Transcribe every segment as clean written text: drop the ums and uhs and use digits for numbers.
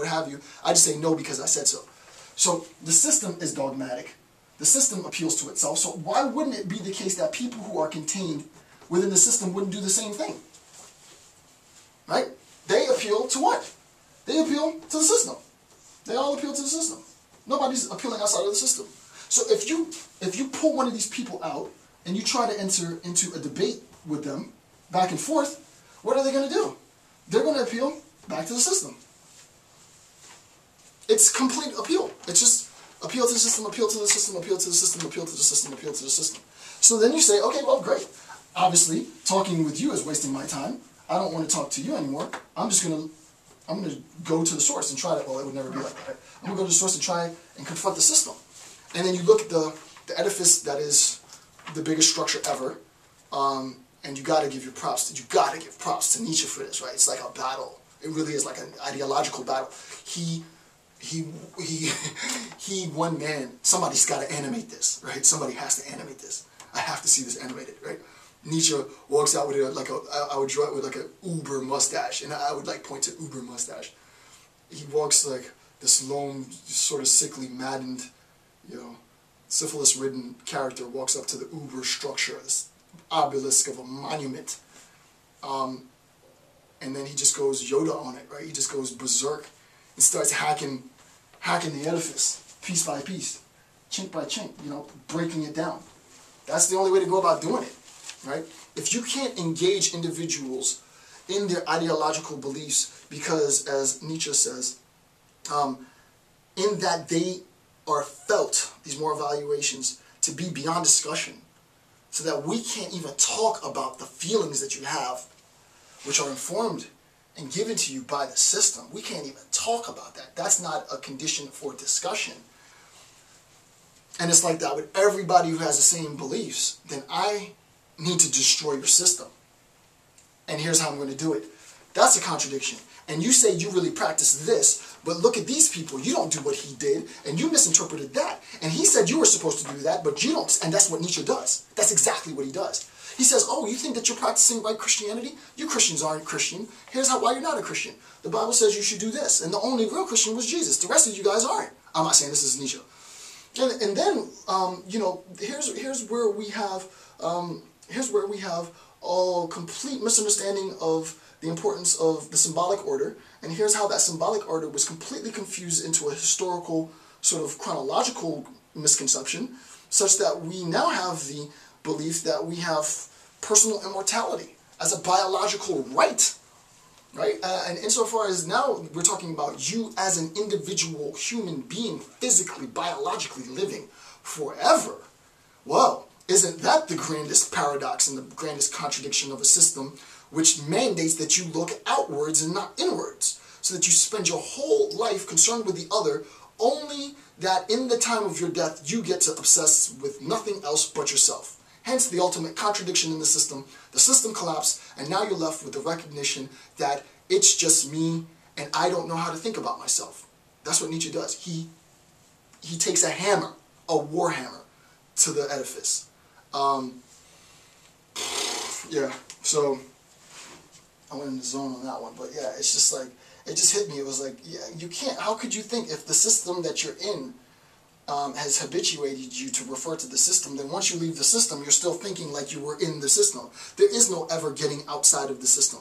what have you. I just say no because I said so. So the system is dogmatic. The system appeals to itself. So why wouldn't it be the case that people who are contained within the system wouldn't do the same thing? Right? They appeal to what? They appeal to the system. They all appeal to the system. Nobody's appealing outside of the system. So if you pull one of these people out and you try to enter into a debate with them, back and forth, what are they going to do? They're going to appeal back to the system. It's complete appeal. It's just appeal to the system, appeal to the system, appeal to the system, appeal to the system, appeal to the system. So then you say, okay, well, great. Obviously, talking with you is wasting my time. I don't want to talk to you anymore. I'm going to go to the source and try to, well, it would never be like that. Right? I'm going to go to the source and try and confront the system. And then you look at the edifice that is the biggest structure ever, and you got to give your props to, you got to give props to Nietzsche for this, right? It's like a battle. It really is like an ideological battle. He one man, somebody's got to animate this, right? Somebody has to animate this. I have to see this animated, right? Nietzsche walks out with I would draw it with like an uber mustache, and I would like point to uber mustache. He walks like this lone, sort of sickly, maddened, syphilis-ridden character walks up to the uber structure, this obelisk of a monument, and then he just goes Yoda on it, right? He just goes berserk and starts hacking the edifice piece by piece, chink by chink, breaking it down. That's the only way to go about doing it, right? If you can't engage individuals in their ideological beliefs, because as Nietzsche says, in that they are felt, these moral evaluations, to be beyond discussion, so that we can't even talk about the feelings that you have, which are informed and given to you by the system. We can't even talk about that. That's not a condition for discussion. And it's like that with everybody who has the same beliefs. Then I need to destroy your system. And here's how I'm going to do it. That's a contradiction. And you say you really practice this, but look at these people. You don't do what he did, and you misinterpreted that. And he said you were supposed to do that, but you don't. And that's what Nietzsche does. That's exactly what he does. He says, oh, you think that you're practicing right Christianity? You Christians aren't Christian. Here's why you're not a Christian. The Bible says you should do this. And the only real Christian was Jesus. The rest of you guys aren't. I'm not saying this is Nietzsche. And then, here's where we have a complete misunderstanding of the importance of the symbolic order. And here's how that symbolic order was completely confused into a historical, sort of chronological misconception, such that we now have the belief that we have personal immortality as a biological right, right? And insofar as now we're talking about you as an individual human being, physically, biologically living forever, well, isn't that the grandest paradox and the grandest contradiction of a system which mandates that you look outwards and not inwards, so that you spend your whole life concerned with the other, only that in the time of your death you get to obsess with nothing else but yourself. Hence the ultimate contradiction in the system. The system collapsed, and now you're left with the recognition that it's just me, and I don't know how to think about myself. That's what Nietzsche does. He takes a hammer, a war hammer, to the edifice. Yeah, so I went in the zone on that one, but yeah, it's just like, it just hit me. It was like, yeah, you can't, how could you think if the system that you're in has habituated you to refer to the system, then once you leave the system, you're still thinking like you were in the system. There is no ever getting outside of the system.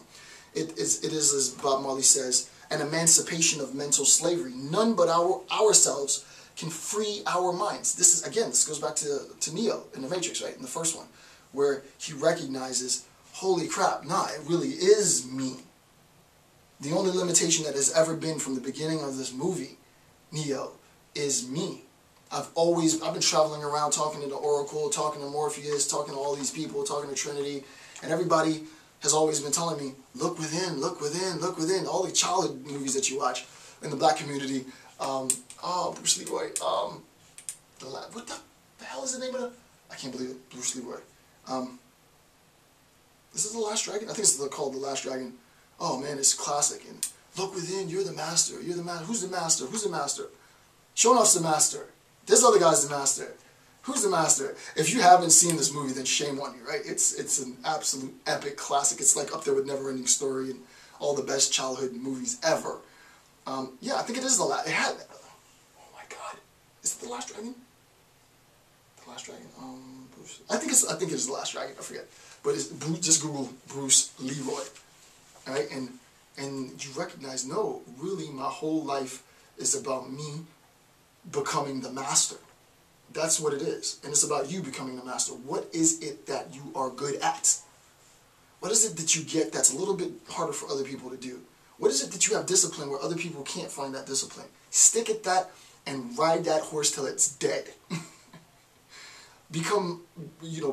It is, as Bob Marley says, an emancipation of mental slavery. None but ourselves can free our minds. This is, again, this goes back to Neo in the Matrix, right, in the first one, where he recognizes, holy crap, nah, it really is me. The only limitation that has ever been from the beginning of this movie, Neo, is me. I've been traveling around talking to the Oracle, talking to Morpheus, talking to all these people, talking to Trinity, and everybody has always been telling me, look within, look within, look within. All the childhood movies that you watch in the black community, Bruce Leroy, what the hell is the name of the, I can't believe it, Bruce Leroy. This is The Last Dragon? I think it's called The Last Dragon. Oh man, it's classic. And look within, you're the master, you're the master. Who's the master? Who's the master? Shonuff's the master. This other guy's the master. Who's the master? If you haven't seen this movie, then shame on you, right? It's an absolute epic classic. It's like up there with Never Ending Story and all the best childhood movies ever. Yeah, I think it is the last. It had. Oh my God, is it the Last Dragon? The Last Dragon. Bruce. I think it is the Last Dragon. I forget. But it's, just Google Bruce Leroy, right? And you recognize, no, really, my whole life is about me becoming the master. That's what it is. And it's about you becoming the master. What is it that you are good at? What is it that you get that's a little bit harder for other people to do? What is it that you have discipline where other people can't find that discipline? Stick at that and ride that horse till it's dead. Become,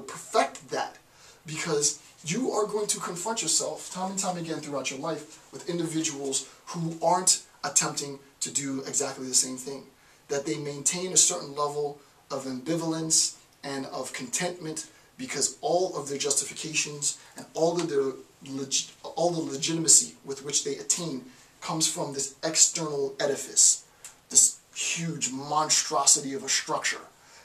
perfect that. Because you are going to confront yourself time and time again throughout your life with individuals who aren't attempting to do exactly the same thing. That they maintain a certain level of ambivalence and of contentment because all of their justifications and all of the legitimacy with which they attain comes from this external edifice, this huge monstrosity of a structure.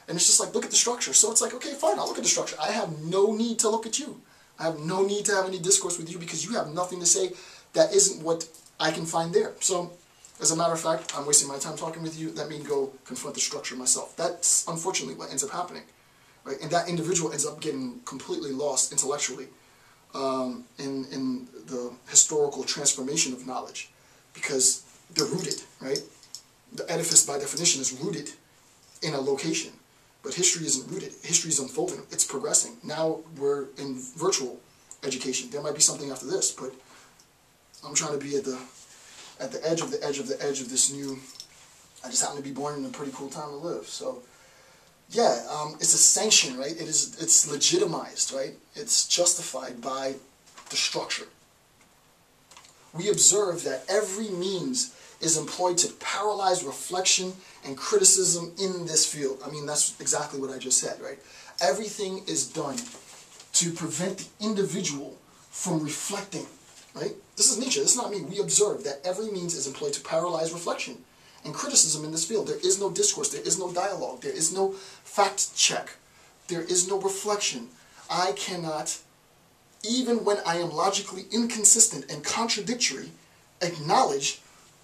And it's just like, look at the structure. So it's like, okay, fine, I'll look at the structure. I have no need to look at you. I have no need to have any discourse with you because you have nothing to say that isn't what I can find there. So, as a matter of fact, I'm wasting my time talking with you. Let me go confront the structure myself. That's unfortunately what ends up happening. Right? And that individual ends up getting completely lost intellectually in the historical transformation of knowledge because they're rooted, right? The edifice, by definition, is rooted in a location. But history isn't rooted. History is unfolding. It's progressing. Now we're in virtual education. There might be something after this, but I'm trying to be at the edge of the edge of the edge of this new. I just happen to be born in a pretty cool time to live. So, yeah, it's a sanction, right? It's legitimized, right? It's justified by the structure. We observe that every means is employed to paralyze reflection and criticism in this field. I mean, that's exactly what I just said, right? Everything is done to prevent the individual from reflecting, right? This is Nietzsche, this is not me. We observe that every means is employed to paralyze reflection and criticism in this field. There is no discourse, there is no dialogue, there is no fact check, there is no reflection. I cannot, even when I am logically inconsistent and contradictory, acknowledge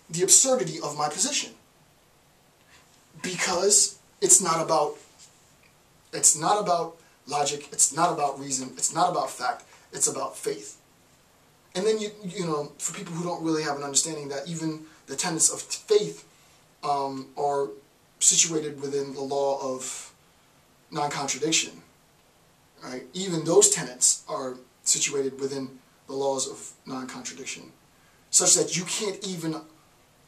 the absurdity of my position. Because it's not about logic, it's not about reason, it's not about fact, it's about faith. And then for people who don't really have an understanding that even the tenets of faith are situated within the law of non-contradiction, right? Even those tenets are situated within the laws of non-contradiction, such that you can't even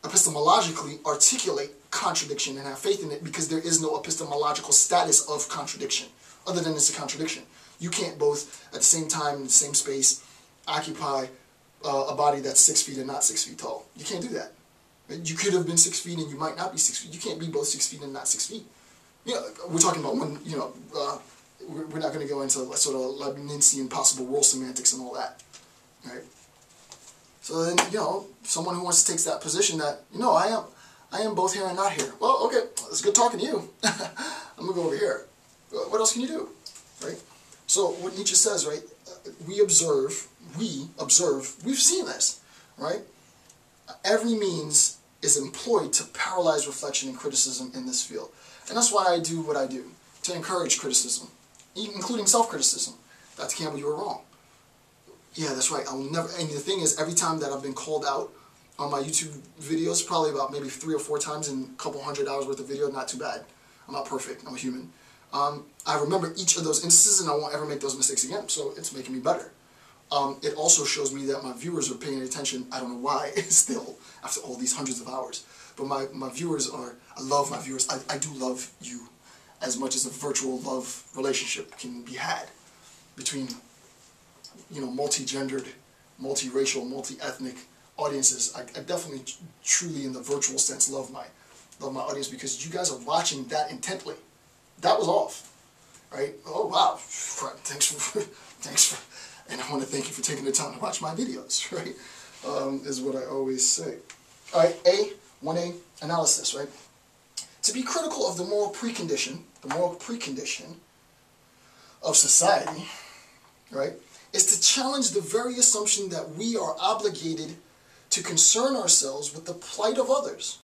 epistemologically articulate contradiction and have faith in it because there is no epistemological status of contradiction other than it's a contradiction. You can't both at the same time in the same space occupy a body that's 6 feet and not 6 feet tall. You can't do that. You could have been 6 feet and you might not be 6 feet. You can't be both 6 feet and not 6 feet. We're talking about when, we're not going to go into sort of Leibnizian possible world semantics and all that, right? So then, someone who wants to take that position that, I am both here and not here. Well, okay, it's good talking to you. I'm going to go over here. What else can you do, right? So what Nietzsche says, right, we observe, we've seen this, right? Every means is employed to paralyze reflection and criticism in this field. And that's why I do what I do, to encourage criticism, including self-criticism. Dr. Campbell, you were wrong. Yeah, that's right. I will never. And the thing is, every time that I've been called out on my YouTube videos, probably about maybe 3 or 4 times in a couple hundred hours worth of video, not too bad. I'm not perfect. I'm a human. I remember each of those instances, and I won't ever make those mistakes again. So it's making me better. It also shows me that my viewers are paying attention. I don't know why, still, after all these hundreds of hours. But my viewers are. I love my viewers. I do love you as much as a virtual love relationship can be had between, multi-gendered, multi-racial, multi-ethnic audiences. I definitely, truly, in the virtual sense, love my audience because you guys are watching that intently. That was off, right? Oh wow! Thanks for, and I want to thank you for taking the time to watch my videos, right? Is what I always say. All right, 1A analysis, right? To be critical of the moral precondition of society, right, is to challenge the very assumption that we are obligated to concern ourselves with the plight of others.